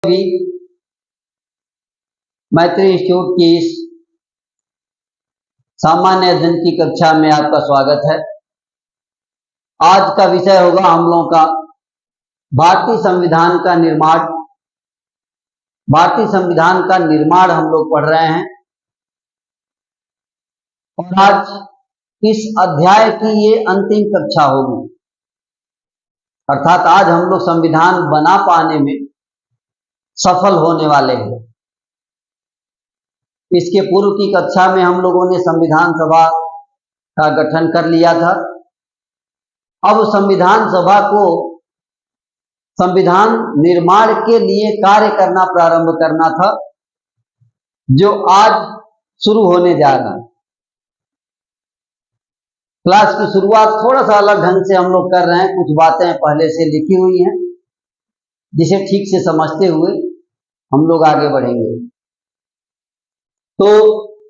भी मैत्री इंस्टीट्यूट की इस सामान्य अध्ययन की कक्षा में आपका स्वागत है। आज का विषय होगा हम लोगों का भारतीय संविधान का निर्माण। भारतीय संविधान का निर्माण हम लोग पढ़ रहे हैं और आज इस अध्याय की ये अंतिम कक्षा होगी। अर्थात आज हम लोग संविधान बना पाने में सफल होने वाले हैं। इसके पूर्व की कक्षा में हम लोगों ने संविधान सभा का गठन कर लिया था। अब संविधान सभा को संविधान निर्माण के लिए कार्य करना प्रारंभ करना था, जो आज शुरू होने जा रहा है। क्लास की शुरुआत थोड़ा सा अलग ढंग से हम लोग कर रहे हैं। कुछ बातें पहले से लिखी हुई हैं, जिसे ठीक से समझते हुए हम लोग आगे बढ़ेंगे। तो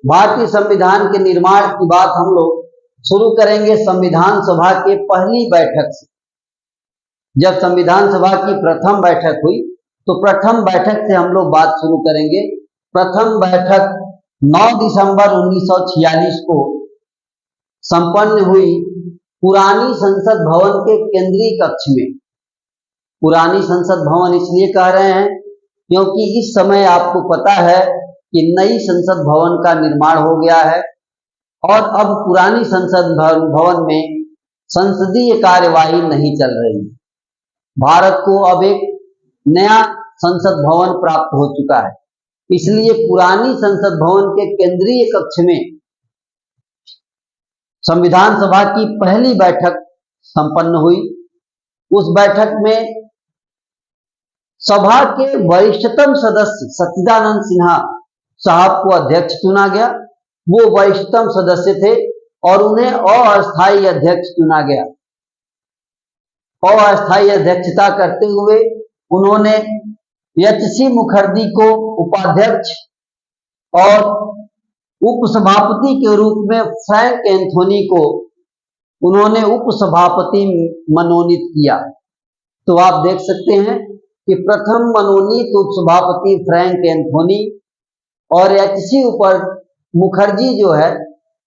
भारतीय संविधान के निर्माण की बात हम लोग शुरू करेंगे संविधान सभा के पहली बैठक से। जब संविधान सभा की प्रथम बैठक हुई तो प्रथम बैठक से हम लोग बात शुरू करेंगे। प्रथम बैठक 9 दिसंबर 1946 को संपन्न हुई पुरानी संसद भवन के केंद्रीय कक्ष में। पुरानी संसद भवन इसलिए कह रहे हैं क्योंकि इस समय आपको पता है कि नई संसद भवन का निर्माण हो गया है और अब पुरानी संसद भवन में संसदीय कार्यवाही नहीं चल रही है। भारत को अब एक नया संसद भवन प्राप्त हो चुका है, इसलिए पुरानी संसद भवन के केंद्रीय कक्ष में संविधान सभा की पहली बैठक संपन्न हुई। उस बैठक में सभा के वरिष्ठतम सदस्य सच्चिदानंद सिन्हा साहब को अध्यक्ष चुना गया। वो वरिष्ठतम सदस्य थे और उन्हें अस्थायी अध्यक्ष चुना गया। अस्थायी अध्यक्षता करते हुए उन्होंने एच.सी. मुखर्जी को उपाध्यक्ष और उपसभापति के रूप में फ्रैंक एंथोनी को उन्होंने उपसभापति मनोनीत किया। तो आप देख सकते हैं कि प्रथम मनोनीत उपसभापति फ्रैंक एंथोनी और एच.सी. मुखर्जी जो है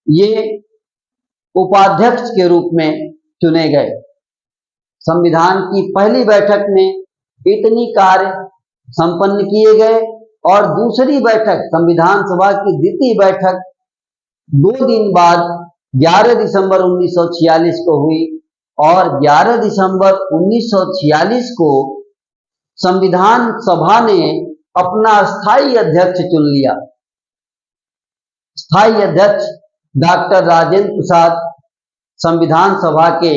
ये उपाध्यक्ष के रूप में चुने गए। संविधान की पहली बैठक में इतनी कार्य संपन्न किए गए और दूसरी बैठक संविधान सभा की द्वितीय बैठक 2 दिन बाद 11 दिसंबर 1946 को हुई और 11 दिसंबर 1946 को संविधान सभा ने अपना स्थायी अध्यक्ष चुन लिया। स्थायी अध्यक्ष डॉक्टर राजेंद्र प्रसाद संविधान सभा के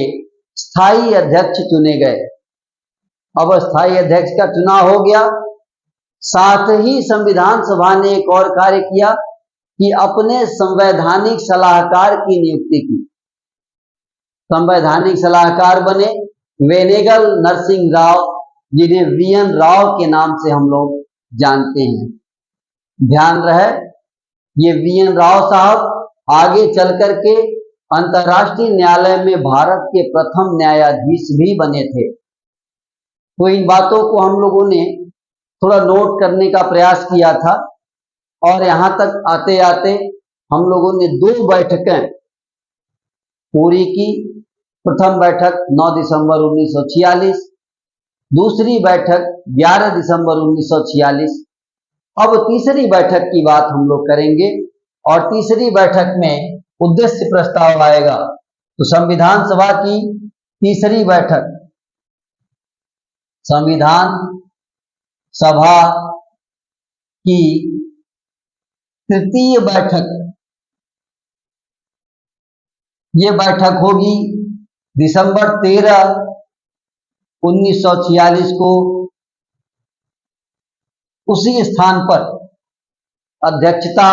स्थायी अध्यक्ष चुने गए। अब स्थायी अध्यक्ष का चुनाव हो गया। साथ ही संविधान सभा ने एक और कार्य किया कि अपने संवैधानिक सलाहकार की नियुक्ति की। संवैधानिक सलाहकार बने वेनेगल नरसिंह राव, जिन्हें वी.एन. राव के नाम से हम लोग जानते हैं। ध्यान रहे, ये वी.एन. राव साहब आगे चल करके अंतर्राष्ट्रीय न्यायालय में भारत के प्रथम न्यायाधीश भी बने थे। तो इन बातों को हम लोगों ने थोड़ा नोट करने का प्रयास किया था और यहाँ तक आते आते हम लोगों ने 2 बैठकें पूरी की। प्रथम बैठक 9 दिसंबर 1946, दूसरी बैठक 11 दिसंबर 1946। अब तीसरी बैठक की बात हम लोग करेंगे और तीसरी बैठक में उद्देश्य प्रस्ताव आएगा। तो संविधान सभा की तीसरी बैठक, संविधान सभा की तृतीय बैठक, ये बैठक होगी दिसंबर 13, 1946 को उसी स्थान पर। अध्यक्षता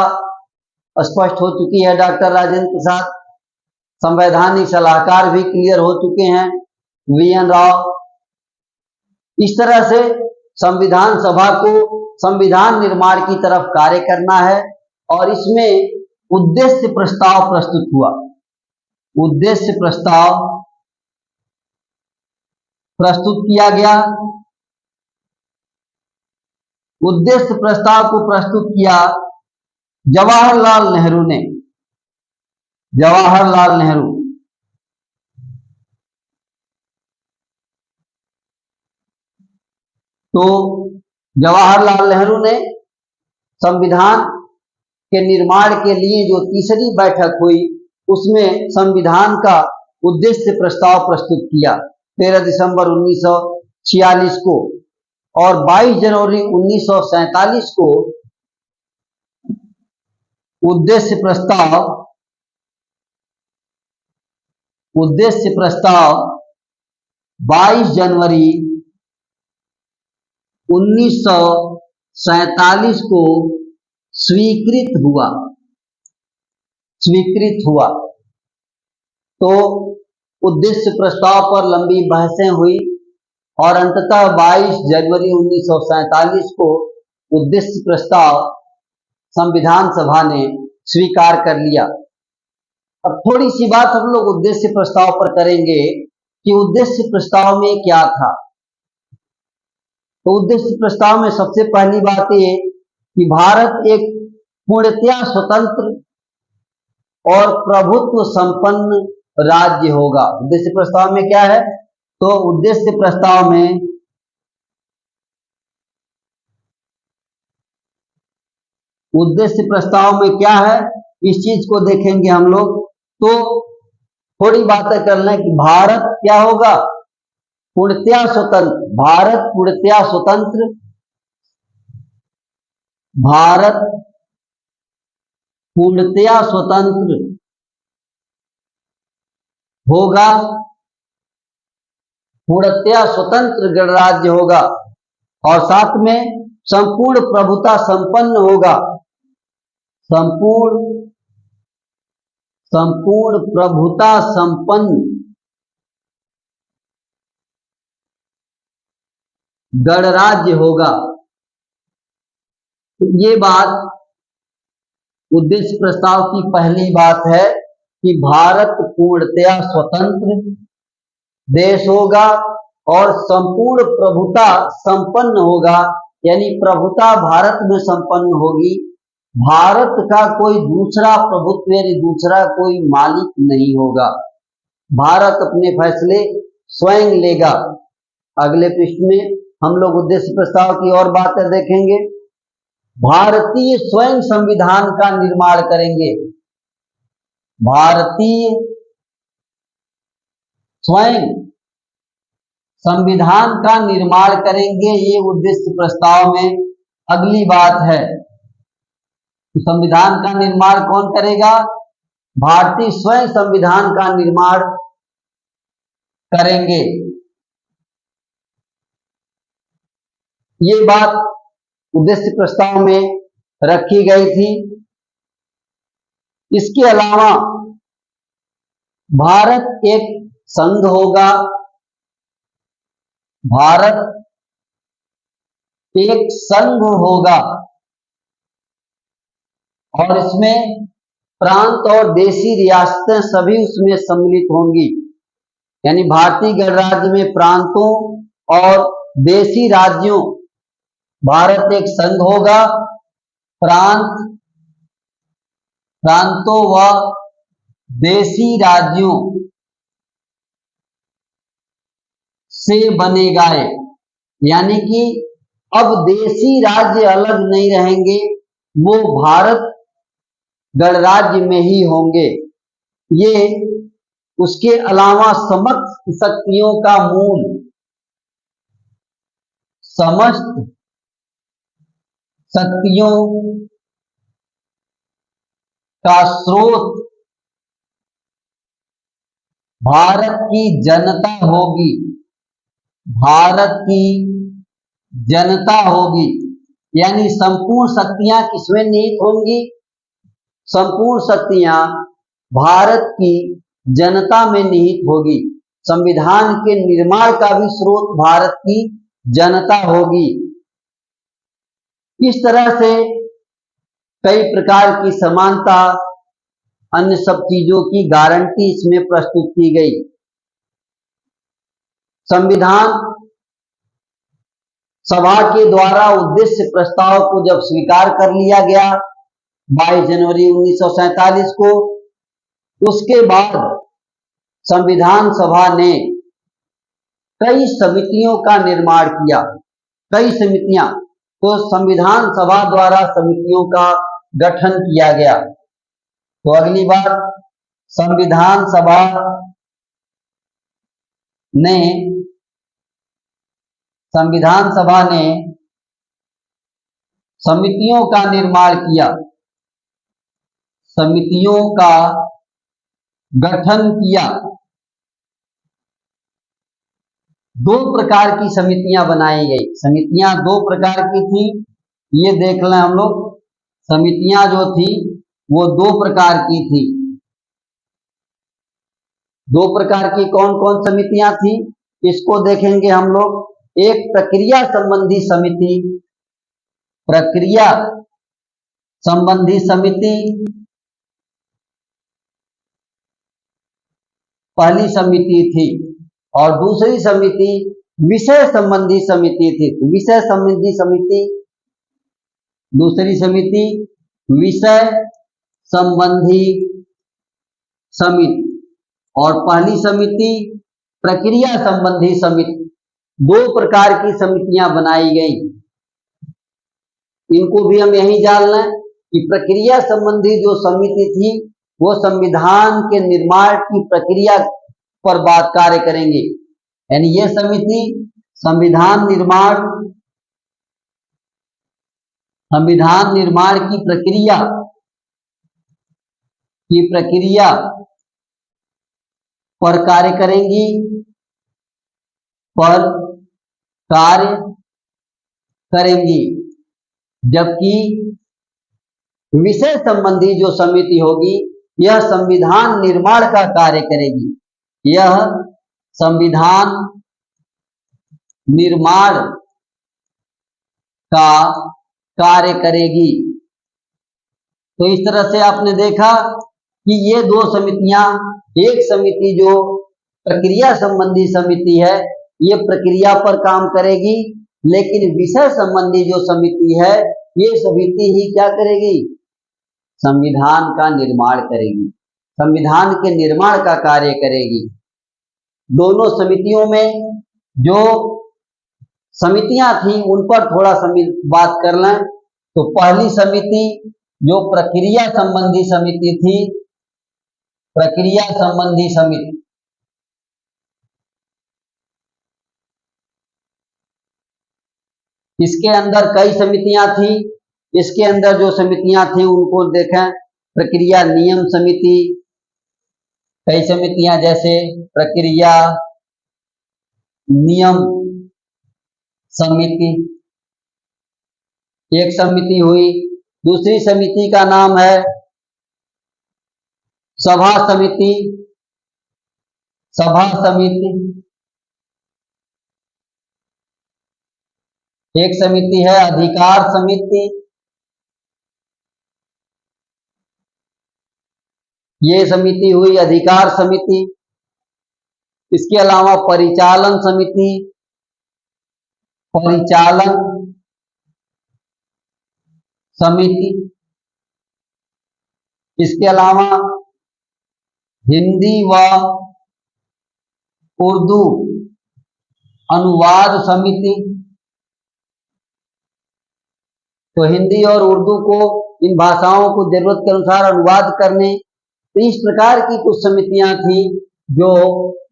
स्पष्ट हो चुकी है डॉक्टर राजेंद्र प्रसाद, संवैधानिक सलाहकार भी क्लियर हो चुके हैं वी.एन. राव। इस तरह से संविधान सभा को संविधान निर्माण की तरफ कार्य करना है और इसमें उद्देश्य प्रस्ताव प्रस्तुत हुआ। उद्देश्य प्रस्ताव प्रस्तुत किया गया उद्देश्य प्रस्ताव को प्रस्तुत किया जवाहरलाल नेहरू ने। जवाहरलाल नेहरू। तो जवाहरलाल नेहरू ने संविधान के निर्माण के लिए जो तीसरी बैठक हुई उसमें संविधान का उद्देश्य प्रस्ताव प्रस्तुत किया 13 दिसंबर 1946 को, और 22 जनवरी 1947 को उद्देश्य प्रस्ताव 22 जनवरी 1947 को स्वीकृत हुआ। तो उद्देश्य प्रस्ताव पर लंबी बहसें हुई और अंततः 22 जनवरी 1947 को उद्देश्य प्रस्ताव संविधान सभा ने स्वीकार कर लिया। अब थोड़ी सी बात हम लोग उद्देश्य प्रस्ताव पर करेंगे कि उद्देश्य प्रस्ताव में क्या था। तो उद्देश्य प्रस्ताव में सबसे पहली बात ये कि भारत एक पूर्णतया स्वतंत्र और प्रभुत्व संपन्न राज्य होगा। उद्देश्य प्रस्ताव में क्या है? तो उद्देश्य प्रस्ताव में क्या है, इस चीज को देखेंगे हम लोग। तो थोड़ी बातें कर लें कि भारत क्या होगा, पूर्णतया स्वतंत्र। भारत पूर्णतया स्वतंत्र, भारत पूर्णतया स्वतंत्र होगा, पूर्णतया स्वतंत्र गणराज्य होगा और साथ में संपूर्ण प्रभुता संपन्न होगा, संपूर्ण प्रभुता संपन्न गणराज्य होगा। तो ये बात उद्देश्य प्रस्ताव की पहली बात है कि भारत पूर्णतया स्वतंत्र देश होगा और संपूर्ण प्रभुता संपन्न होगा, यानी प्रभुता भारत में संपन्न होगी। भारत का कोई दूसरा प्रभुत्व यानी दूसरा कोई मालिक नहीं होगा। भारत अपने फैसले स्वयं लेगा। अगले पृष्ठ में हम लोग उद्देश्य प्रस्ताव की और बातें देखेंगे। भारतीय स्वयं संविधान का निर्माण करेंगे। भारतीय स्वयं संविधान का निर्माण करेंगे, ये उद्देश्य प्रस्ताव में अगली बात है। तो संविधान का निर्माण कौन करेगा? भारतीय स्वयं संविधान का निर्माण करेंगे। ये बात उद्देश्य प्रस्ताव में रखी गई थी। इसके अलावा भारत एक संघ होगा, भारत एक संघ होगा और इसमें प्रांत और देशी रियासतें सभी उसमें सम्मिलित होंगी। यानी भारतीय गणराज्य में प्रांतों और देशी राज्यों, भारत एक संघ होगा, प्रांतों व देशी राज्यों से बनेगा। यानी कि अब देशी राज्य अलग नहीं रहेंगे, वो भारत गणराज्य में ही होंगे। ये उसके अलावा समस्त शक्तियों का मूल, समस्त शक्तियों का स्रोत भारत की जनता होगी। भारत की जनता होगी, यानी संपूर्ण शक्तियां किसमें निहित होंगी? संपूर्ण शक्तियां भारत की जनता में निहित होगी। संविधान के निर्माण का भी स्रोत भारत की जनता होगी। इस तरह से कई प्रकार की समानता, अन्य सब चीजों की गारंटी इसमें प्रस्तुत की गई। संविधान सभा के द्वारा उद्देश्य प्रस्ताव को जब स्वीकार कर लिया गया 22 जनवरी 1947 को, उसके बाद संविधान सभा ने कई समितियों का निर्माण किया। कई समितियां, तो संविधान सभा द्वारा समितियों का गठन किया गया। तो अगली बार संविधान सभा ने समितियों का निर्माण किया, समितियों का गठन किया। दो प्रकार की समितियां बनाई गई। समितियां दो प्रकार की थी, ये देख लें हम लोग। समितियां जो थी वो दो प्रकार की थी। दो प्रकार की कौन कौन समितियां थी, इसको देखेंगे हम लोग। एक प्रक्रिया संबंधी समिति, प्रक्रिया संबंधी समिति पहली समिति थी, और दूसरी समिति विषय संबंधी समिति थी। विषय संबंधी समिति, दूसरी समिति विषय संबंधी समिति, और पहली समिति प्रक्रिया संबंधी समिति। दो प्रकार की समितियां बनाई गई। इनको भी हम यही जान लें कि प्रक्रिया संबंधी जो समिति थी वो संविधान के निर्माण की प्रक्रिया पर बात कार्य करेंगे। यानी ये समिति संविधान निर्माण की प्रक्रिया पर कार्य करेंगी, जबकि विषय संबंधी जो समिति होगी यह संविधान निर्माण का कार्य करेगी। यह संविधान निर्माण का कार्य करेगी। तो इस तरह से आपने देखा कि ये दो समितियां, एक समिति जो प्रक्रिया संबंधी समिति है ये प्रक्रिया पर काम करेगी, लेकिन विषय संबंधी जो समिति है ये समिति ही क्या करेगी, संविधान का निर्माण करेगी, संविधान के निर्माण का कार्य करेगी। दोनों समितियों में जो समितियां थी उन पर थोड़ा बात कर लें। तो पहली समिति जो प्रक्रिया संबंधी समिति थी, प्रक्रिया संबंधी समिति, इसके अंदर कई समितियां थी। इसके अंदर जो समितियां थी उनको देखें। प्रक्रिया नियम समिति, कई समितियां जैसे प्रक्रिया नियम समिति एक समिति हुई। दूसरी समिति का नाम है सभा समिति। सभा समिति एक समिति है अधिकार समिति। ये समिति हुई अधिकार समिति। इसके अलावा परिचालन समिति, परिचालन समिति। इसके अलावा हिंदी व उर्दू अनुवाद समिति। तो हिंदी और उर्दू को, इन भाषाओं को जरूरत के अनुसार अनुवाद करने, तो इस प्रकार की कुछ समितियां थी जो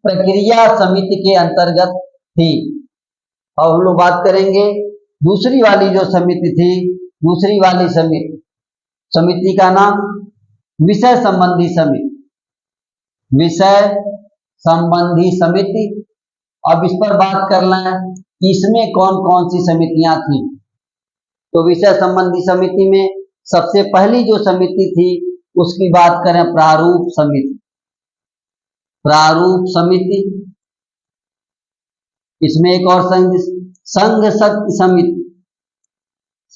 प्रक्रिया समिति के अंतर्गत थी। अब हम लोग बात करेंगे दूसरी वाली जो समिति थी, दूसरी वाली समिति का नाम विषय संबंधी समिति। विषय संबंधी समिति। अब इस पर बात कर लें कि इसमें कौन कौन सी समितियां थी। तो विषय संबंधी समिति में सबसे पहली जो समिति थी उसकी बात करें प्रारूप समिति। प्रारूप समिति। इसमें एक और संघ शक्ति समिति।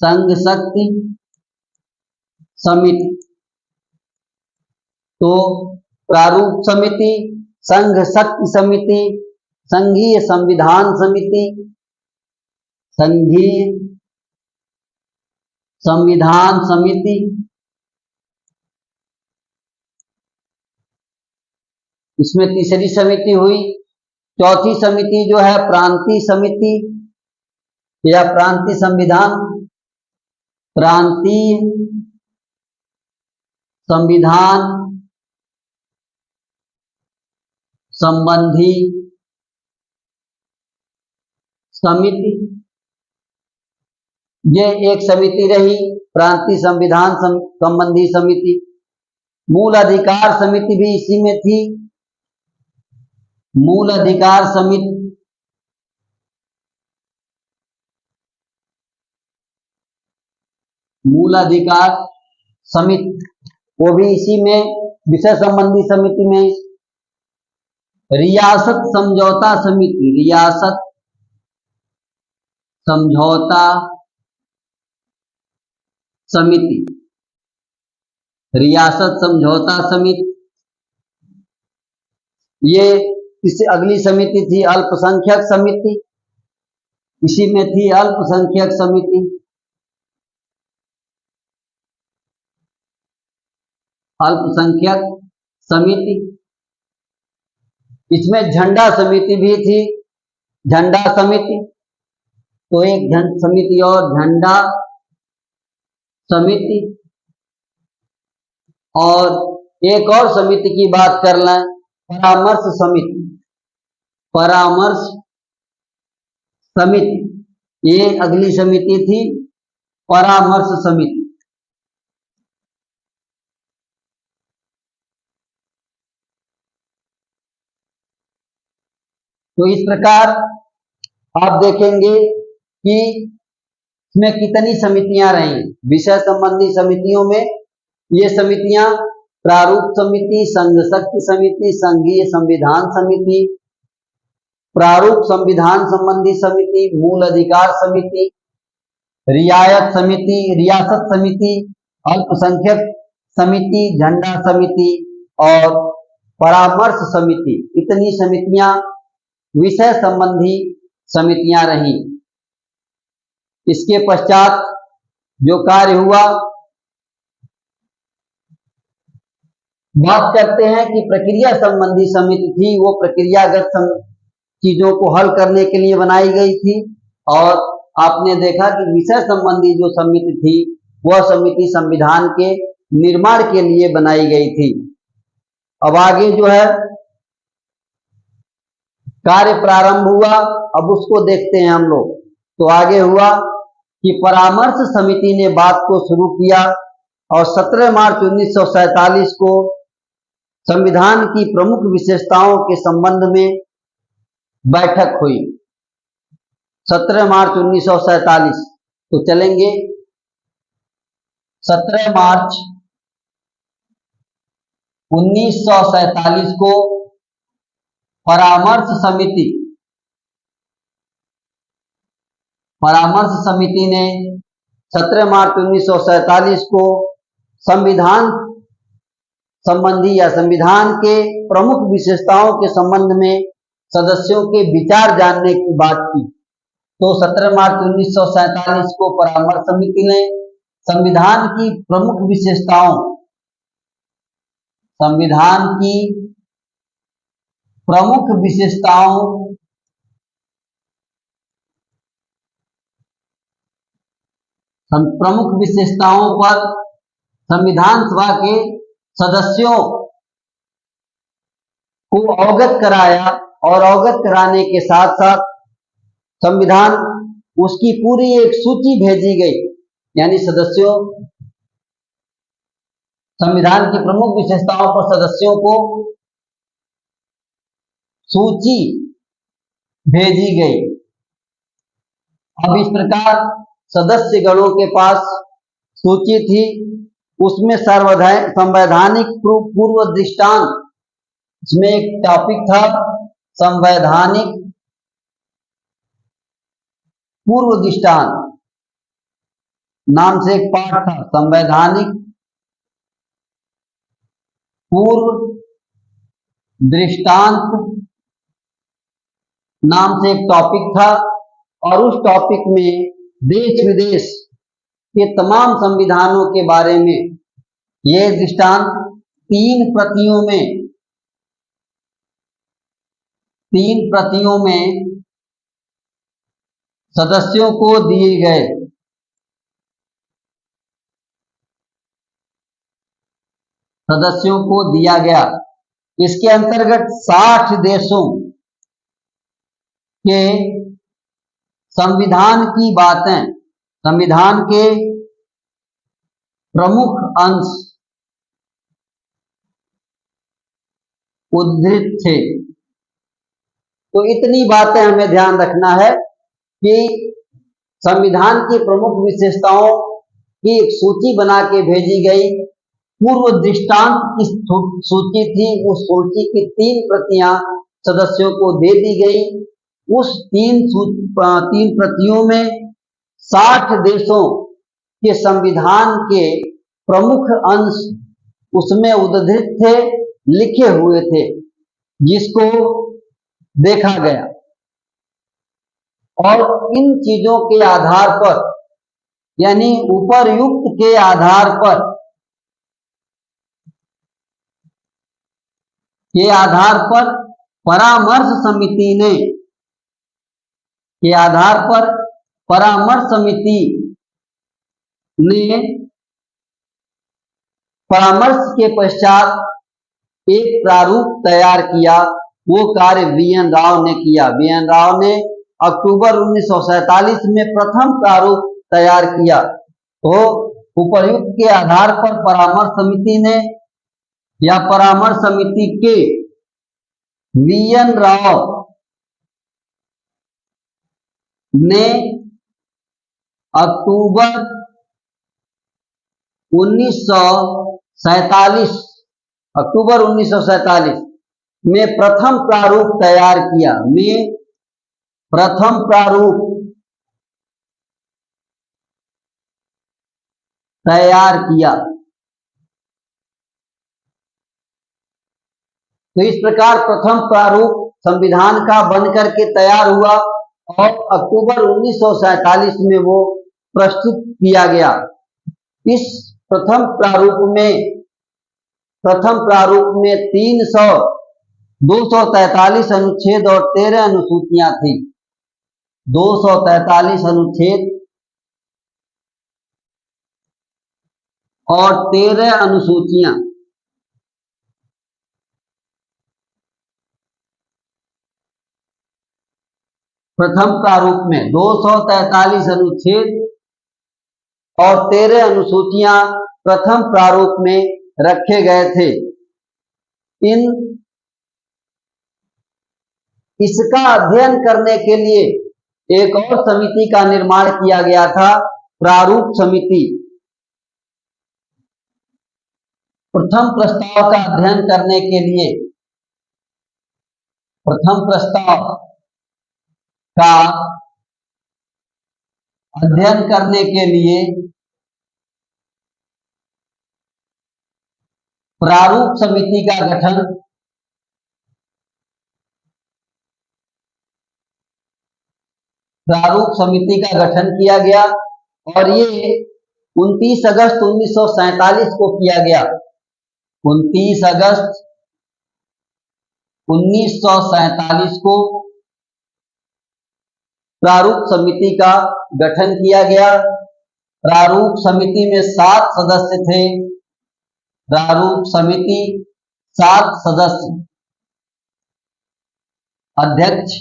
संघ शक्ति समिति। तो प्रारूप समिति, संघ शक्ति समिति, संघीय संविधान समिति, संघीय संविधान समिति, इसमें तीसरी समिति हुई। चौथी समिति जो है प्रांतीय समिति या प्रांतीय संविधान, प्रांतीय संविधान संबंधी समिति, ये एक समिति रही प्रांतीय संविधान संबंधी समिति। मूल अधिकार समिति भी इसी में थी। मूल अधिकार समिति, मूल अधिकार समिति वो भी इसी में, विषय संबंधी समिति में। रियासत समझौता समिति, रियासत समझौता समिति, रियासत समझौता समिति, ये इससे अगली समिति थी अल्पसंख्यक समिति, इसी में थी अल्पसंख्यक समिति। अल्पसंख्यक समिति, इसमें झंडा समिति भी थी, झंडा समिति। तो एक समिति और झंडा समिति, और एक और समिति की बात कर लें, परामर्श समिति, परामर्श समिति, ये अगली समिति थी परामर्श समिति। तो इस प्रकार आप देखेंगे कि इसमें कितनी समितियां रही। विषय संबंधी समितियों में ये समितियां प्रारूप समिति, संघ शक्ति समिति, संघीय संविधान समिति, प्रारूप संविधान संबंधी समिति, मूल अधिकार समिति, रियायत समिति, रियासत समिति, अल्पसंख्यक समिति, झंडा समिति और परामर्श समिति, इतनी समितियां विषय संबंधी समितियां रही। इसके पश्चात जो कार्य हुआ, बात करते हैं कि प्रक्रिया संबंधी समिति थी, वो प्रक्रियागत चीजों को हल करने के लिए बनाई गई थी। और आपने देखा कि विषय संबंधी जो समिति थी वह समिति संविधान के निर्माण के लिए बनाई गई थी। अब आगे जो है कार्य प्रारंभ हुआ, अब उसको देखते हैं हम लोग। तो आगे हुआ कि परामर्श समिति ने बात को शुरू किया और 17 मार्च 1947 को संविधान की प्रमुख विशेषताओं के संबंध में बैठक हुई। 17 मार्च 1947, तो चलेंगे 17 मार्च 1947 को परामर्श समिति ने 17 मार्च 1947 को संविधान संबंधी या संविधान के प्रमुख विशेषताओं के संबंध में सदस्यों के विचार जानने की बात की। तो 17 मार्च 1947 को परामर्श समिति ने संविधान की प्रमुख विशेषताओं, संविधान की प्रमुख विशेषताओं पर संविधान सभा के सदस्यों को अवगत कराया और अवगत कराने के साथ साथ संविधान उसकी पूरी एक सूची भेजी गई। यानी सदस्यों, संविधान की प्रमुख विशेषताओं पर सदस्यों को सूची भेजी गई। अब इस प्रकार सदस्य गणों के पास सूची थी, उसमें संवैधानिक पूर्व दृष्टांत, इसमें एक टॉपिक था संवैधानिक पूर्व दृष्टांत, नाम से एक पाठ था, संवैधानिक पूर्व दृष्टांत नाम से एक टॉपिक था। और उस टॉपिक में देश विदेश के तमाम संविधानों के बारे में ये दृष्टांत तीन प्रतियों में सदस्यों को दिए गए। सदस्यों को दिया गया। इसके अंतर्गत 60 देशों के संविधान की बातें, संविधान के प्रमुख अंश उद्धृत थे। तो इतनी बातें हमें ध्यान रखना है कि संविधान की प्रमुख विशेषताओं की एक सूची बना के भेजी गई। पूर्व दृष्टांत की सूची थी, उस सूची की 3 प्रतियां सदस्यों को दे दी गई। उस 3 प्रतियों में 60 देशों के संविधान के प्रमुख अंश उसमें उद्धृत थे, लिखे हुए थे, जिसको देखा गया। और इन चीजों के आधार पर, यानी उपर्युक्त के आधार पर परामर्श समिति ने परामर्श के पश्चात एक प्रारूप तैयार किया। वो कार्य वी.एन. राव ने किया। वी.एन. राव ने अक्टूबर 1947 में प्रथम प्रारूप तैयार किया। तो उपर्युक्त के आधार पर परामर्श समिति ने या परामर्श समिति के वी.एन. राव ने अक्टूबर 1947 में प्रथम प्रारूप तैयार किया। तो इस प्रकार प्रथम प्रारूप संविधान का बनकर के तैयार हुआ और अक्टूबर 1947 में वो प्रस्तुत किया गया। इस प्रथम प्रारूप में 243 अनुच्छेद और 13 अनुसूचियां थी। 243 अनुच्छेद और 13 अनुसूचियां। प्रथम प्रारूप में 243 अनुच्छेद और 13 अनुसूचियां प्रथम प्रारूप में रखे गए थे। इसका अध्ययन करने के लिए एक और समिति का निर्माण किया गया था, प्रारूप समिति। प्रथम प्रस्ताव का अध्ययन करने के लिए, प्रथम प्रस्ताव का अध्ययन करने के लिए प्रारूप समिति का गठन किया गया और ये 29 अगस्त 1947 को किया गया। 29 अगस्त 1947 को प्रारूप समिति का गठन किया गया। प्रारूप समिति में 7 सदस्य थे। प्रारूप समिति 7 सदस्य, अध्यक्ष,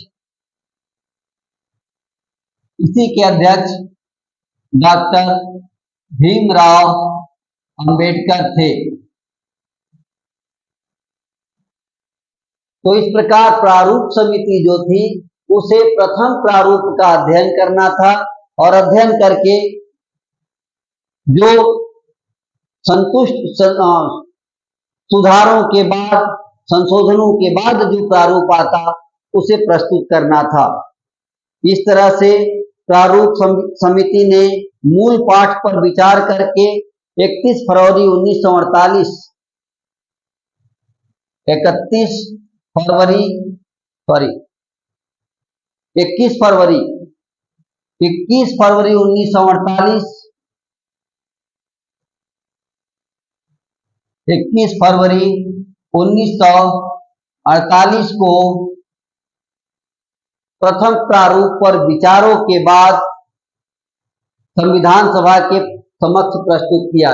इसी के अध्यक्ष डॉक्टर भीमराव अंबेडकर थे। तो इस प्रकार प्रारूप समिति जो थी उसे प्रथम प्रारूप का अध्ययन करना था और अध्ययन करके जो संतुष्ट सुधारों के बाद, संशोधनों के बाद जो प्रारूप आता उसे प्रस्तुत करना था। इस तरह से प्रारूप समिति ने मूल पाठ पर विचार करके 31 फरवरी 1948 21 फरवरी 21 फरवरी 1948, 21 फरवरी 1948 को प्रथम प्रारूप पर विचारों के बाद संविधान सभा के समक्ष प्रस्तुत किया।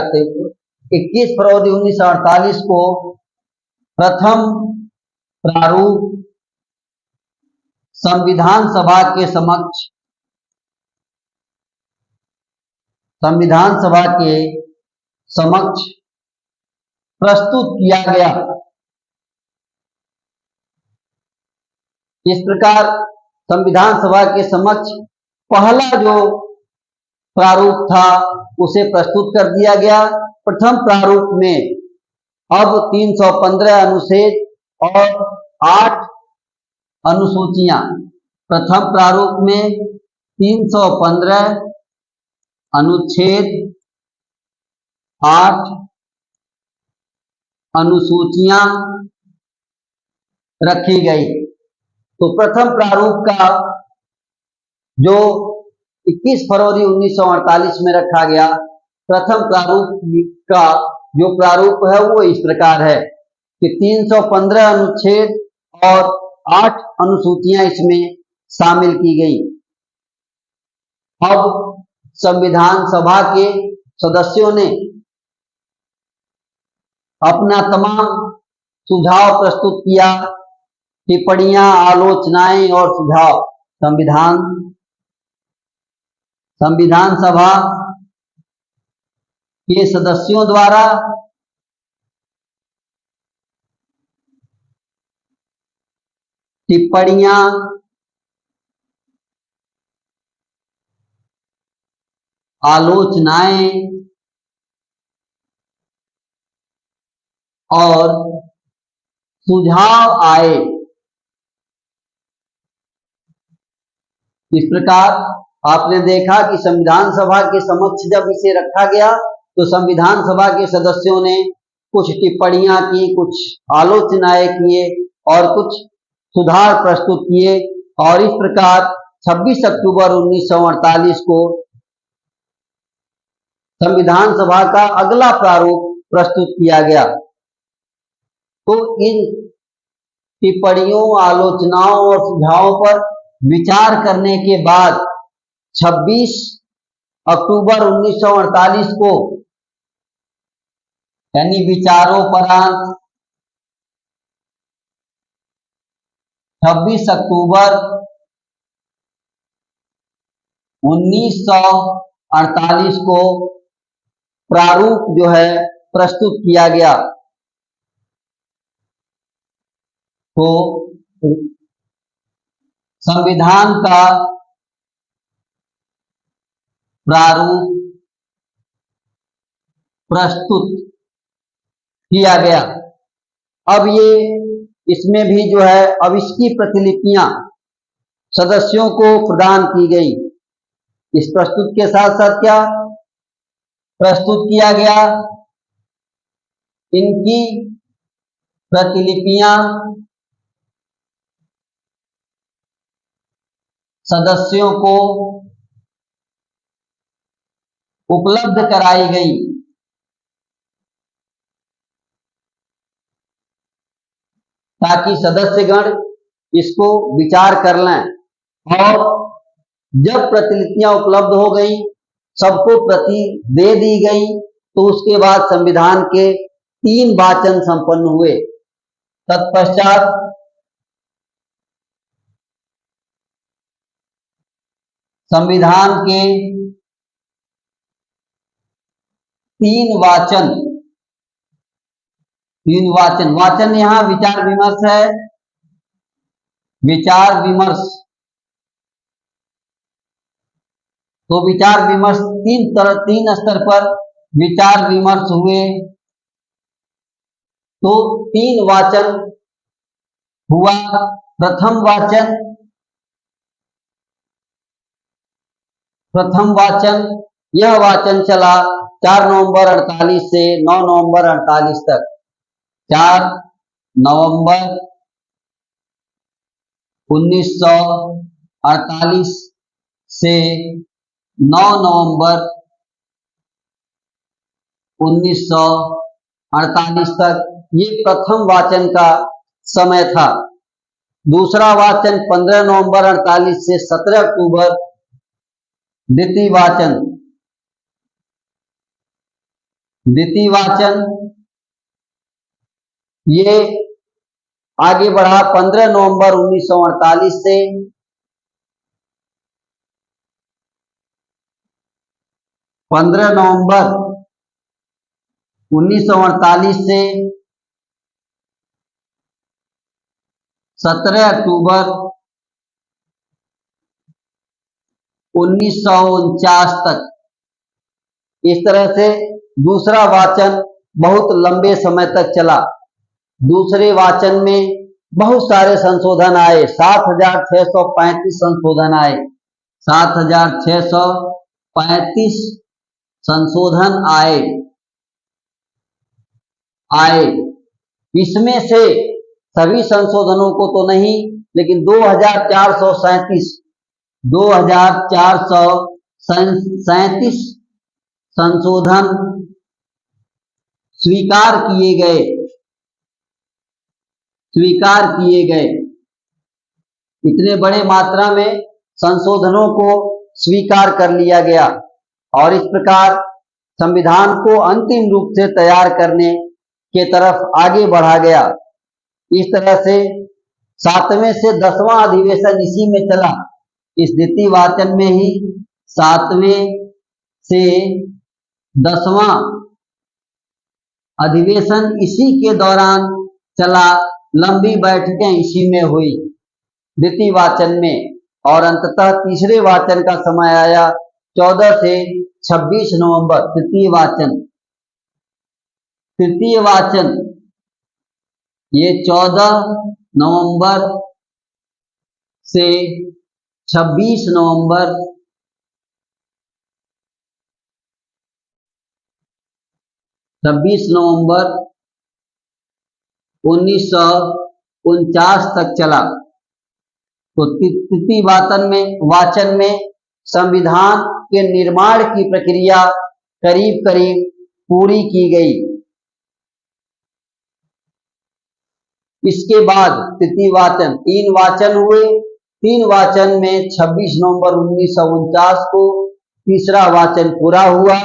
21 फरवरी 1948 को प्रथम प्रारूप संविधान सभा के समक्ष प्रस्तुत किया गया। इस प्रकार संविधान सभा के समक्ष पहला जो प्रारूप था उसे प्रस्तुत कर दिया गया। प्रथम प्रारूप में अब 315 अनुच्छेद और 8 अनुसूचियां, प्रथम प्रारूप में 315 अनुच्छेद, 8 अनुसूचियां रखी गई। तो प्रथम प्रारूप का जो 21 फरवरी 1948 में रखा गया, प्रथम प्रारूप का जो प्रारूप है वो इस प्रकार है कि 315 अनुच्छेद और 8 अनुसूचियां इसमें शामिल की गई। अब संविधान सभा के सदस्यों ने अपना तमाम सुझाव प्रस्तुत किया, टिप्पणियां, आलोचनाएं और सुझाव संविधान सभा के सदस्यों द्वारा टिप्पणियां, आलोचनाएं और सुझाव आए। इस प्रकार आपने देखा कि संविधान सभा के समक्ष जब इसे रखा गया तो संविधान सभा के सदस्यों ने कुछ टिप्पणियां की, कुछ आलोचनाएं किए और कुछ सुधार प्रस्तुत किए और इस प्रकार 26 अक्टूबर 1948 को संविधान सभा का अगला प्रारूप प्रस्तुत किया गया। तो इन टिप्पणियों, आलोचनाओं और सुझावों पर विचार करने के बाद 26 अक्टूबर 1948 को यानी विचारोपरांत 26 अक्टूबर 1948 को प्रारूप जो है प्रस्तुत किया गया। तो संविधान का प्रारूप प्रस्तुत किया गया। अब ये इसमें भी जो है अब इसकी प्रतिलिपियां सदस्यों को प्रदान की गई। इस प्रस्तुत के साथ साथ क्या प्रस्तुत किया गया, इनकी प्रतिलिपियां सदस्यों को उपलब्ध कराई गई ताकि सदस्यगण इसको विचार कर लें। और जब प्रतिलिपियां उपलब्ध हो गई, सबको प्रति दे दी गई, तो उसके बाद संविधान के 3 वाचन संपन्न हुए। तत्पश्चात संविधान के 3 वाचन यहां विचार विमर्श है, विचार विमर्श। तो विचार विमर्श 3 स्तर पर विचार विमर्श हुए। तो 3 वाचन हुआ। प्रथम वाचन यह वाचन चला 4 नवंबर 48 से 9 नवंबर 48 तक। 4 नवंबर 1948 से 9 नवंबर 1948 तक ये प्रथम वाचन का समय था। दूसरा वाचन 15 नवंबर 48 से 17 अक्टूबर द्वितीय वाचन ये आगे बढ़ा 15 नवंबर 1948 से 15 नवंबर 1948 से 17 अक्टूबर 1949 तक। इस तरह से दूसरा वाचन बहुत लंबे समय तक चला। दूसरे वाचन में बहुत सारे संशोधन आए, 7,635 संशोधन आए, 7,635 संशोधन आए। इसमें से सभी संशोधनों को तो नहीं, लेकिन 2,437 संशोधन स्वीकार किए गए। इतने बड़े मात्रा में संशोधनों को स्वीकार कर लिया गया और इस प्रकार संविधान को अंतिम रूप से तैयार करने के तरफ आगे बढ़ा गया। इस तरह से 7वें से 10वां अधिवेशन इसी में चला। इस द्वितीय वाचन में ही 7वें से 10वां अधिवेशन इसी के दौरान चला। लंबी बैठकें इसी में हुई द्वितीय वाचन में और अंततः तीसरे वाचन का समय आया 14 से 26 नवंबर। तृतीय वाचन ये 14 नवंबर से 26 नवंबर 1949 तक चला। तो तृतीय वाचन में संविधान के निर्माण की प्रक्रिया करीब करीब पूरी की गई। इसके बाद तृतीय वाचन 3 वाचन हुए। 3 वाचन में 26 नवंबर 1949 को तीसरा वाचन पूरा हुआ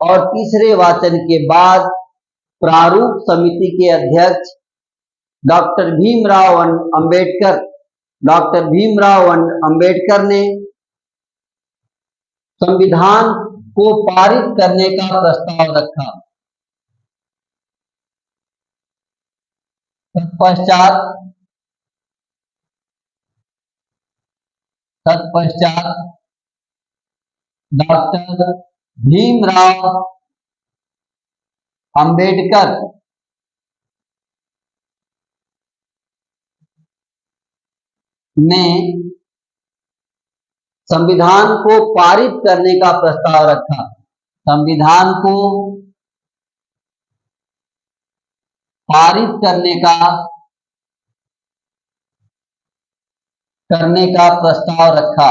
और तीसरे वाचन के बाद प्रारूप समिति के अध्यक्ष डॉक्टर भीमराव अंबेडकर ने संविधान को पारित करने का प्रस्ताव रखा। तत्पश्चात डॉक्टर भीमराव अंबेडकर ने संविधान को पारित करने का प्रस्ताव रखा। संविधान को पारित करने का प्रस्ताव रखा।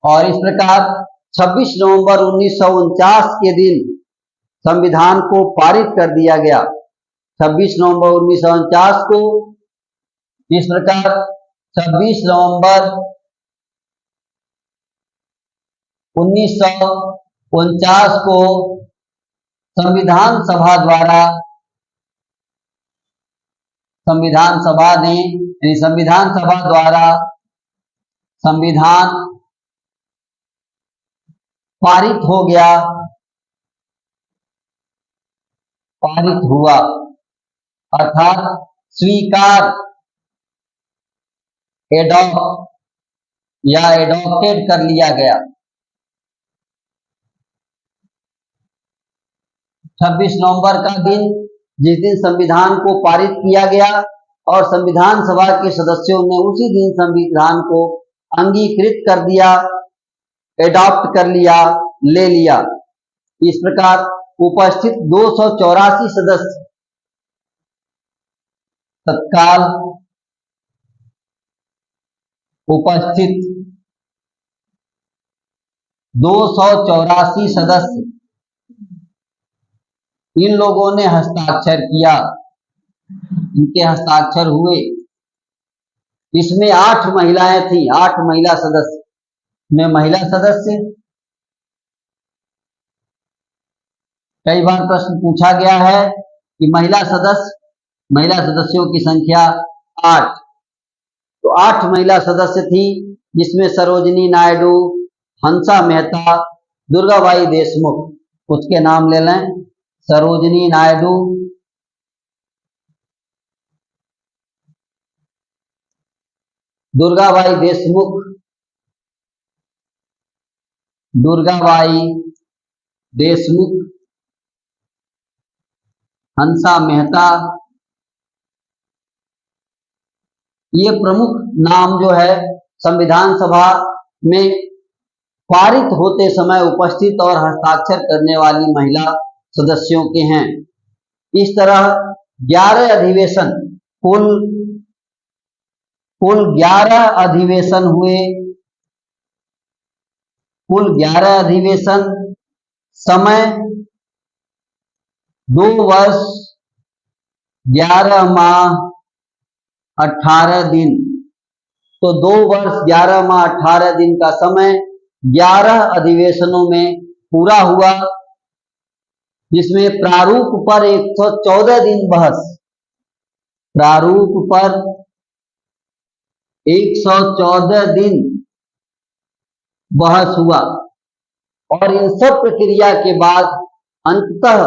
और इस प्रकार 26 नवंबर 1949 के दिन संविधान को पारित कर दिया गया। 26 नवंबर 1949 को इस प्रकार 26 नवंबर 1949 को संविधान सभा ने संविधान सभा द्वारा संविधान पारित हो गया, पारित हुआ, अर्थात स्वीकार, एडॉप्टेड कर लिया गया। 26 नवंबर का दिन, जिस दिन संविधान को पारित किया गया और संविधान सभा के सदस्यों ने उसी दिन संविधान को अंगीकृत कर दिया, एडॉप्ट कर लिया, ले लिया। इस प्रकार उपस्थित 284 सदस्य तत्काल उपस्थित 284 सदस्य, इन लोगों ने हस्ताक्षर किया, इनके हस्ताक्षर हुए। इसमें 8 महिलाएं थी, 8 महिला सदस्य में महिला सदस्य। कई बार प्रश्न पूछा गया है कि महिला सदस्यों की संख्या 8, तो 8 महिला सदस्य थी, जिसमें सरोजिनी नायडू, हंसा मेहता, दुर्गाबाई देशमुख, उसके नाम ले लें, सरोजिनी नायडू, दुर्गाबाई देशमुख, हंसा मेहता, ये प्रमुख नाम जो है संविधान सभा में पारित होते समय उपस्थित और हस्ताक्षर करने वाली महिला सदस्यों के हैं। इस तरह 11 अधिवेशन, कुल 11 अधिवेशन हुए, कुल 11 अधिवेशन, समय 2 वर्ष 11 माह 18 दिन। तो 2 वर्ष 11 माह 18 दिन का समय 11 अधिवेशनों में पूरा हुआ, जिसमें प्रारूप पर 114 दिन बहस, प्रारूप पर 114 दिन बहस हुआ, और इन सब प्रक्रिया के बाद अंततः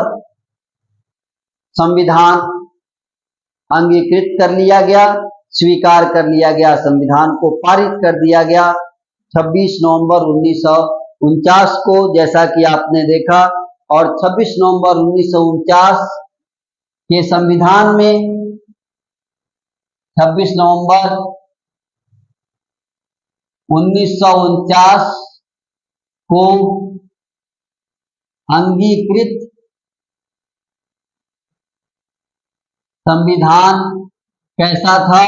संविधान अंगीकृत कर लिया गया, स्वीकार कर लिया गया, संविधान को पारित कर दिया गया 26 नवंबर 1949 को, जैसा कि आपने देखा। और 26 नवंबर 1949 के संविधान में 26 नवंबर 1949 को अंगीकृत संविधान कैसा था?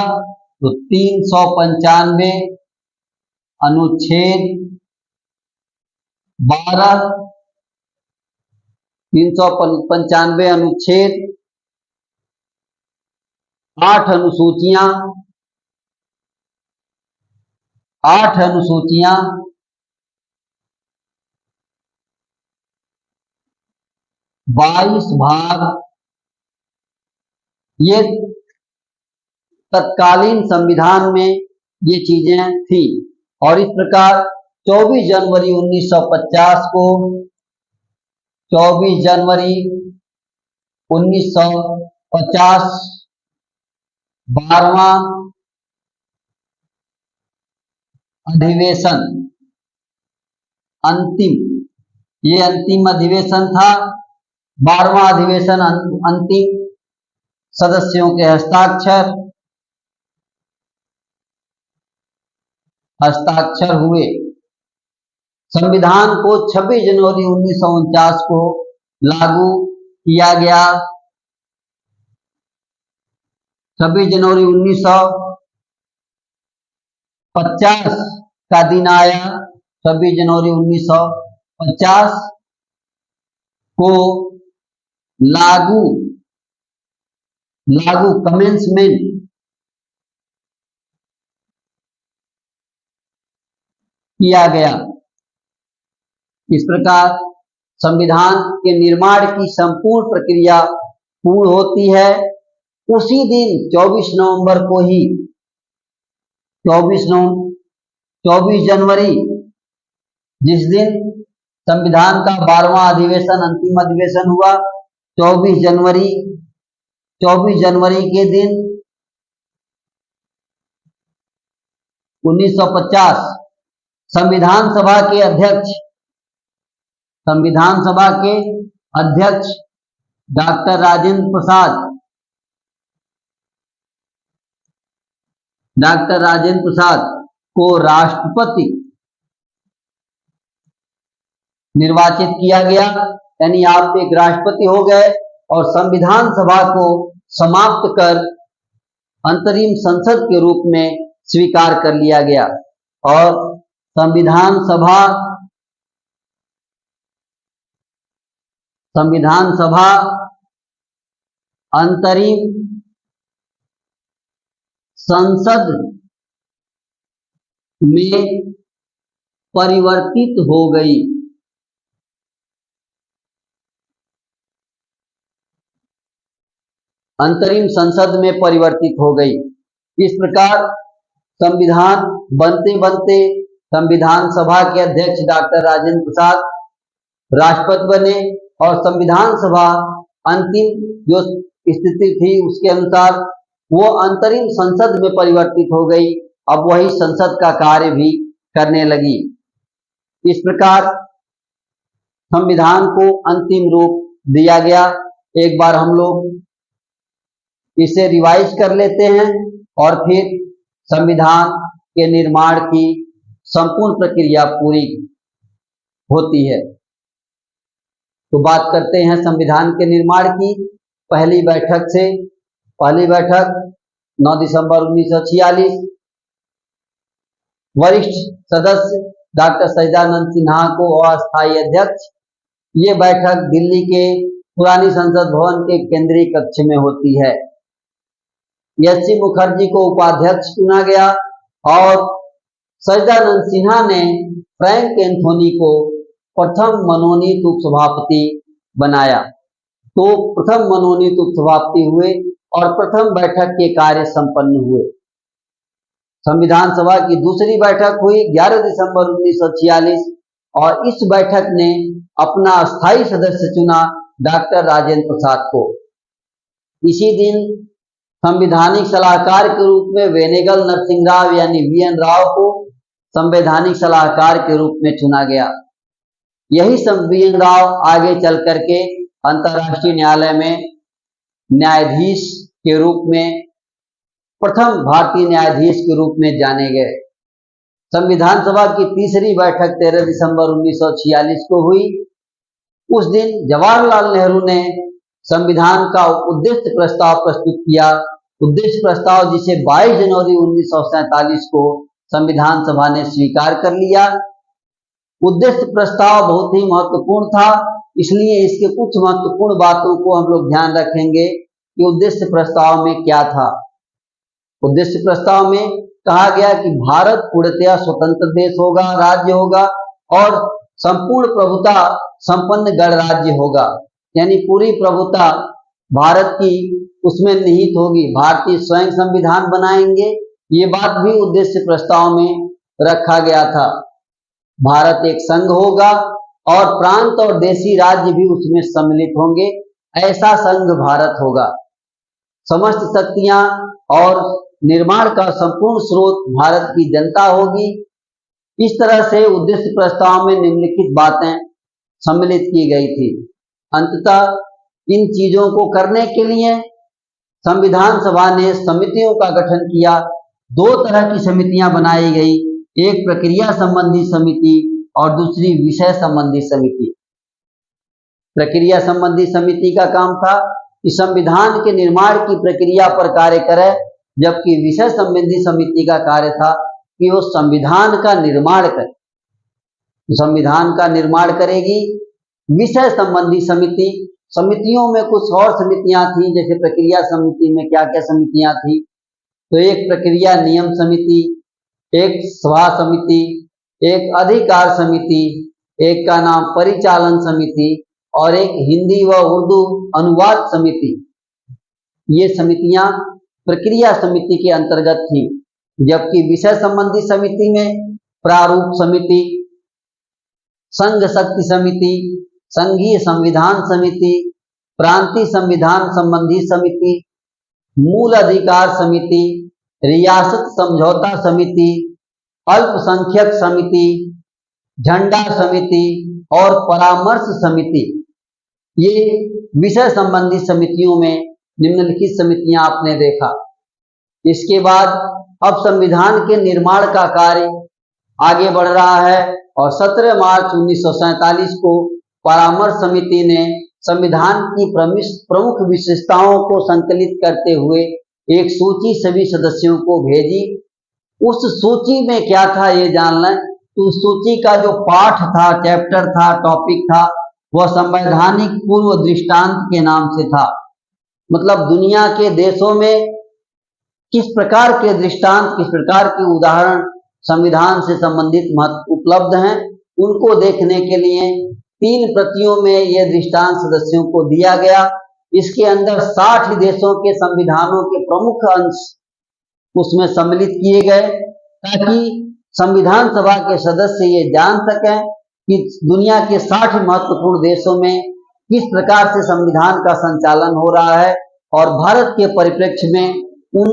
तो 395 अनुच्छेद 12, 395 अनुच्छेद, 8 अनुसूचियां, 22 भाग, ये तत्कालीन संविधान में ये चीजें थी। और इस प्रकार 24 जनवरी 1950 को, 24 जनवरी 1950 12वां अधिवेशन, ये अंतिम अधिवेशन था, 12वां अधिवेशन अंतिम, सदस्यों के हस्ताक्षर हुए। संविधान को 26 जनवरी 1949 को लागू किया गया। 26 जनवरी 1950 का दिन आया, 26 जनवरी 1950 को लागू कमेंसमेंट किया गया। इस प्रकार संविधान के निर्माण की संपूर्ण प्रक्रिया पूर्ण होती है। उसी दिन 24 नवंबर को ही 24 जनवरी, जिस दिन संविधान का 12वां अधिवेशन, अंतिम अधिवेशन हुआ, 24 जनवरी के दिन 1950 संविधान सभा के अध्यक्ष डॉक्टर राजेंद्र प्रसाद को राष्ट्रपति निर्वाचित किया गया। यानी आप एक राष्ट्रपति हो गए और संविधान सभा को समाप्त कर अंतरिम संसद के रूप में स्वीकार कर लिया गया और संविधान सभा अंतरिम संसद में परिवर्तित हो गई। अंतरिम संसद में परिवर्तित हो गई। इस प्रकार संविधान बनते बनते संविधान सभा के अध्यक्ष डॉक्टर राजेंद्र प्रसाद राष्ट्रपति बने और संविधान सभा अंतिम जो स्थिति थी उसके अनुसार वो अंतरिम संसद में परिवर्तित हो गई। अब वही संसद का कार्य भी करने लगी। इस प्रकार संविधान को अंतिम रूप दिया गया। एक बार हम लोग इसे रिवाइज कर लेते हैं और फिर संविधान के निर्माण की संपूर्ण प्रक्रिया पूरी होती है। तो बात करते हैं संविधान के निर्माण की। पहली बैठक 9 दिसंबर 1946, वरिष्ठ सदस्य डॉक्टर सच्चिदानंद सिन्हा को अस्थायी अध्यक्ष। ये बैठक दिल्ली के पुरानी संसद भवन के केंद्रीय कक्ष में होती है। एस.सी. मुखर्जी को उपाध्यक्ष चुना गया और सच्चिदानंद सिन्हा ने फ्रैंक एंथोनी को प्रथम मनोनीत उपसभापति बनाया। तो प्रथम मनोनीत उपसभापति हुए और प्रथम बैठक के कार्य संपन्न हुए। संविधान सभा की दूसरी बैठक हुई 11 दिसंबर 1946 और इस बैठक ने अपना अस्थायी सदस्य चुना डॉक्टर राजेंद्र प्रसाद को। इसी दिन संवैधानिक सलाहकार के रूप में वेनेगल नरसिंह राव यानी वी.एन. राव को संवैधानिक सलाहकार के रूप में चुना गया। यही वी.एन. राव आगे चल करके अंतर्राष्ट्रीय न्यायालय में न्यायाधीश के रूप में प्रथम भारतीय न्यायाधीश के रूप में जाने गए। संविधान सभा की तीसरी बैठक 13 दिसंबर 1946 को हुई। उस दिन जवाहरलाल नेहरू ने संविधान का उद्देश्य प्रस्ताव प्रस्तुत किया। उद्देश्य प्रस्ताव जिसे 22 जनवरी 1947 को संविधान सभा ने स्वीकार कर लिया। उद्देश्य प्रस्ताव बहुत ही महत्वपूर्ण था, इसलिए इसके कुछ महत्वपूर्ण बातों को हम लोग ध्यान रखेंगे कि उद्देश्य प्रस्ताव में क्या था। उद्देश्य प्रस्ताव में कहा गया कि भारत पूर्णतया स्वतंत्र देश होगा, राज्य होगा और संपूर्ण प्रभुता संपन्न गणराज्य होगा, यानी पूरी प्रभुता भारत की उसमें निहित होगी। भारतीय स्वयं संविधान बनाएंगे, ये बात भी उद्देश्य प्रस्ताव में रखा गया था। भारत एक संघ होगा और प्रांत और देशी राज्य भी उसमें सम्मिलित होंगे, ऐसा संघ भारत होगा। समस्त शक्तियां और निर्माण का संपूर्ण स्रोत भारत की जनता होगी। इस तरह से उद्देश्य प्रस्ताव में निम्नलिखित बातें सम्मिलित की गई थी। अंततः इन चीजों को करने के लिए संविधान सभा ने समितियों का गठन किया। दो तरह की समितियां बनाई गई, एक प्रक्रिया संबंधी समिति और दूसरी विषय संबंधी समिति। प्रक्रिया संबंधी समिति का काम था कि संविधान के निर्माण की प्रक्रिया पर कार्य करे, जबकि विषय संबंधी समिति का कार्य था कि वो संविधान का निर्माण करे। संविधान का निर्माण करेगी। विषय संबंधी समिति, समितियों में कुछ और समितियां थी, जैसे प्रक्रिया समिति में क्या क्या समितियां थी, तो एक प्रक्रिया नियम समिति, एक सभा समिति, एक अधिकार समिति, एक का नाम परिचालन समिति और एक हिंदी व उर्दू अनुवाद समिति। ये समितियां प्रक्रिया समिति के अंतर्गत थी। जबकि विषय संबंधी समिति में प्रारूप समिति, संघ शक्ति समिति, संघीय संविधान समिति, प्रांतीय संविधान संबंधी समिति, मूल अधिकार समिति, रियासत समझौता समिति, अल्पसंख्यक समिति, झंडा समिति और परामर्श समिति, ये विषय संबंधी समितियों में निम्नलिखित समितियां आपने देखा। इसके बाद अब संविधान के निर्माण का कार्य आगे बढ़ रहा है और 17 मार्च 1947 को परामर्श समिति ने संविधान की प्रमुख विशेषताओं को संकलित करते हुए एक सूची सभी सदस्यों को भेजी। उस सूची में क्या था ये जान लें। तो उस सूची का जो पाठ था, चैप्टर था, टॉपिक था, वह संवैधानिक पूर्व दृष्टांत के नाम से था। मतलब दुनिया के देशों में किस प्रकार के दृष्टांत, किस प्रकार के उदाहरण संविधान से संबंधित उपलब्ध हैं, उनको देखने के लिए 3 प्रतियों में यह दृष्टांत सदस्यों को दिया गया। इसके अंदर 60 देशों के संविधानों के प्रमुख अंश उसमें सम्मिलित किए गए, ताकि संविधान सभा के सदस्य ये जान सकें कि दुनिया के 60 महत्वपूर्ण देशों में किस प्रकार से संविधान का संचालन हो रहा है और भारत के परिप्रेक्ष्य में उन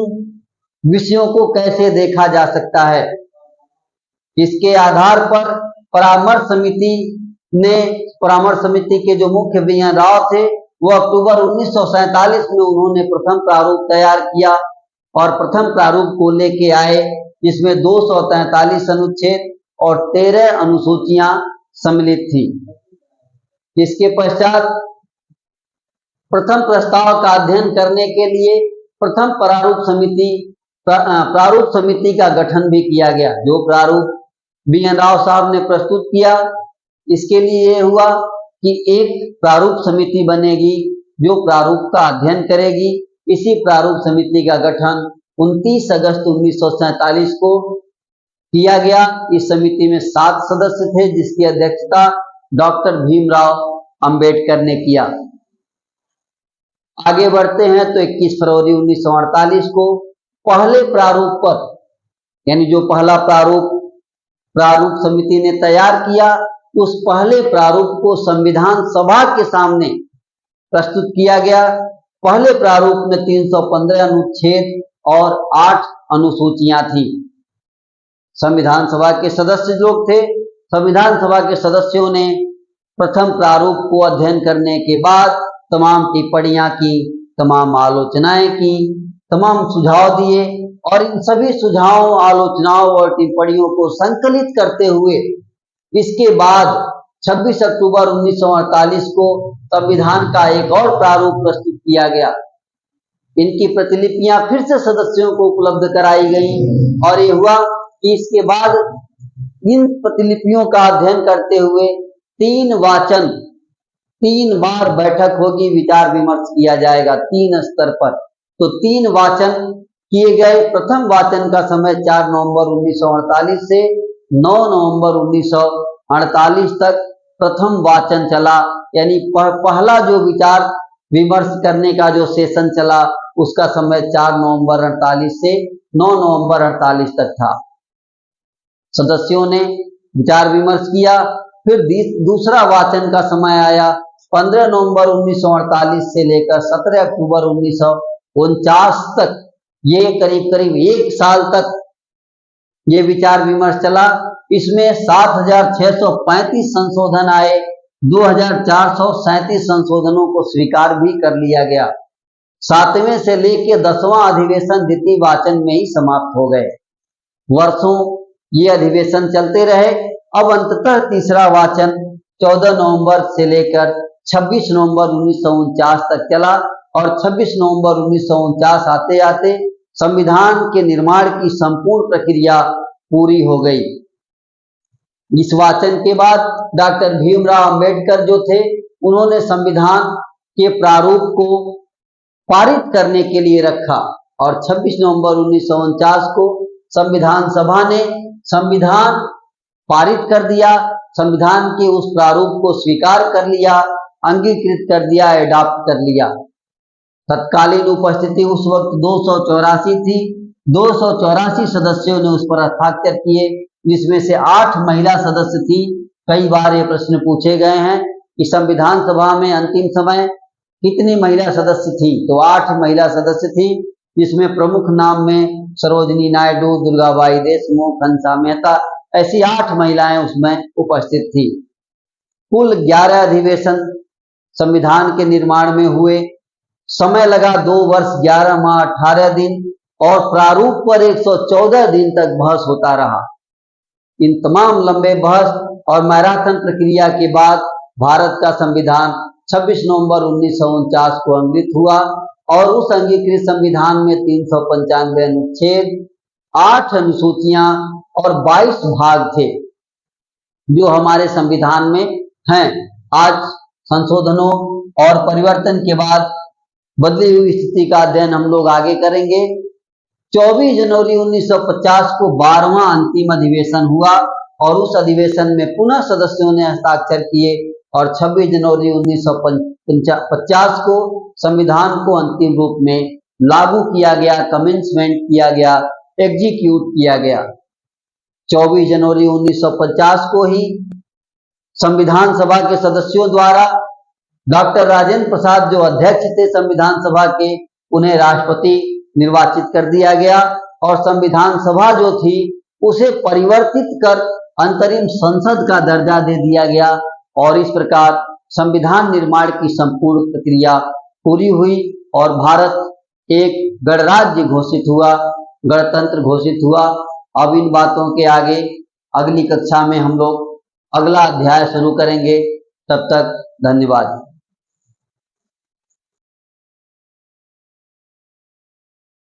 विषयों को कैसे देखा जा सकता है। इसके आधार पर परामर्श समिति के जो मुख्य बीएन राव थे, वो अक्टूबर 1947 में उन्होंने प्रथम प्रारूप तैयार किया और प्रथम प्रारूप को लेके आए, जिसमें 243 अनुच्छेद और 13 अनुसूचियां सम्मिलित थी। इसके पश्चात प्रथम प्रस्ताव का अध्ययन करने के लिए प्रथम प्रारूप समिति का गठन भी किया गया। जो प्रारूप बीएन राव साहब ने प्रस्तुत किया, इसके लिए ये हुआ कि एक प्रारूप समिति बनेगी जो प्रारूप का अध्ययन करेगी। इसी प्रारूप समिति का गठन 29 अगस्त 1947 को किया गया। इस समिति में 7 सदस्य थे, जिसकी अध्यक्षता डॉक्टर भीमराव अंबेडकर ने किया। आगे बढ़ते हैं तो 21 फरवरी 1948 को पहले प्रारूप पर, यानी जो पहला प्रारूप समिति ने तैयार किया, उस पहले प्रारूप को संविधान सभा के सामने प्रस्तुत किया गया। पहले प्रारूप में 315 अनुच्छेद और 8 अनुसूचियां थी। संविधान सभा के सदस्य लोग थे। संविधान सभा के सदस्यों ने प्रथम प्रारूप को अध्ययन करने के बाद तमाम टिप्पणियां की, तमाम आलोचनाएं की, तमाम सुझाव दिए और इन सभी सुझावों, आलोचनाओं और टिप्पणियों को संकलित करते हुए इसके बाद 26 अक्टूबर 1948 को संविधान का एक और प्रारूप प्रस्तुत किया गया। इनकी प्रतिलिपियां फिर से सदस्यों को उपलब्ध कराई गई और ये हुआ कि इसके बाद इन प्रतिलिपियों का अध्ययन करते हुए 3 बार बैठक होगी, विचार विमर्श किया जाएगा 3 स्तर पर। तो 3 वाचन किए गए। प्रथम वाचन का समय 4 नवंबर 1948 से 9 नवंबर 1948 तक प्रथम वाचन चला, यानी पहला जो विचार विमर्श करने का जो सेशन चला, उसका समय 4 नवंबर 48 से 9 नवंबर 48 तक था। सदस्यों ने विचार विमर्श किया। फिर दूसरा वाचन का समय आया 15 नवंबर 1948 से लेकर 17 अक्टूबर 1949 तक। ये करीब 1 साल तक ये विचार विमर्श चला। इसमें 7635 संशोधन आए। 2437 संशोधनों को स्वीकार भी कर लिया गया। 7वें से लेकर 10वां अधिवेशन द्वितीय वाचन में ही समाप्त हो गए। वर्षों ये अधिवेशन चलते रहे। अब अंततः तीसरा वाचन 14 नवंबर से लेकर 26 नवंबर 1949 तक चला और 26 नवंबर 1949 आते आते संविधान के निर्माण की संपूर्ण प्रक्रिया पूरी हो गई। इस वाचन के बाद डॉक्टर भीमराव अंबेडकर जो थे, उन्होंने संविधान के प्रारूप को पारित करने के लिए रखा और 26 नवंबर 1949 को संविधान सभा ने संविधान पारित कर दिया। संविधान के उस प्रारूप को स्वीकार कर लिया, अंगीकृत कर दिया, एडॉप्ट कर लिया। तत्कालीन उपस्थिति उस वक्त 284 थी। 284 सदस्यों ने उस पर हस्ताक्षर किए, जिसमें से 8 महिला सदस्य थी। कई बार ये प्रश्न पूछे गए हैं कि संविधान सभा में अंतिम समय कितनी महिला सदस्य थी, तो 8 महिला सदस्य थी, जिसमें प्रमुख नाम में सरोजिनी नायडू, दुर्गाबाई देशमुख, हंसा मेहता, ऐसी 8 महिलाएं उसमें उपस्थित थी। कुल 11 अधिवेशन संविधान के निर्माण में हुए। समय लगा 2 वर्ष 11 माह 18 दिन और प्रारूप पर 114 दिन तक बहस होता रहा। इन तमाम लंबे बहस और मैराथन प्रक्रिया के बाद भारत का संविधान 26 नवंबर 1949 को अंकित हुआ और उस अंगीकृत संविधान में 395 अनुच्छेद, 8 अनुसूचियां और 22 भाग थे जो हमारे संविधान में हैं। आज संशोधनों और परिवर्तन के बाद बदली हुई स्थिति का अध्ययन हम लोग आगे करेंगे। 24 जनवरी 1950 को 12वां अंतिम अधिवेशन हुआ और उस अधिवेशन में पुनः सदस्यों ने हस्ताक्षर किए और 26 जनवरी 1950 को संविधान को अंतिम रूप में लागू किया गया, कमेंसमेंट किया गया, एग्जीक्यूट किया गया। 24 जनवरी 1950 को ही संविधान सभा के सदस्यों द्वारा डॉक्टर राजेंद्र प्रसाद जो अध्यक्ष थे संविधान सभा के, उन्हें राष्ट्रपति निर्वाचित कर दिया गया और संविधान सभा जो थी उसे परिवर्तित कर अंतरिम संसद का दर्जा दे दिया गया और इस प्रकार संविधान निर्माण की संपूर्ण प्रक्रिया पूरी हुई और भारत एक गणराज्य घोषित हुआ, गणतंत्र घोषित हुआ। अब इन बातों के आगे अगली कक्षा में हम लोग अगला अध्याय शुरू करेंगे। तब तक धन्यवाद।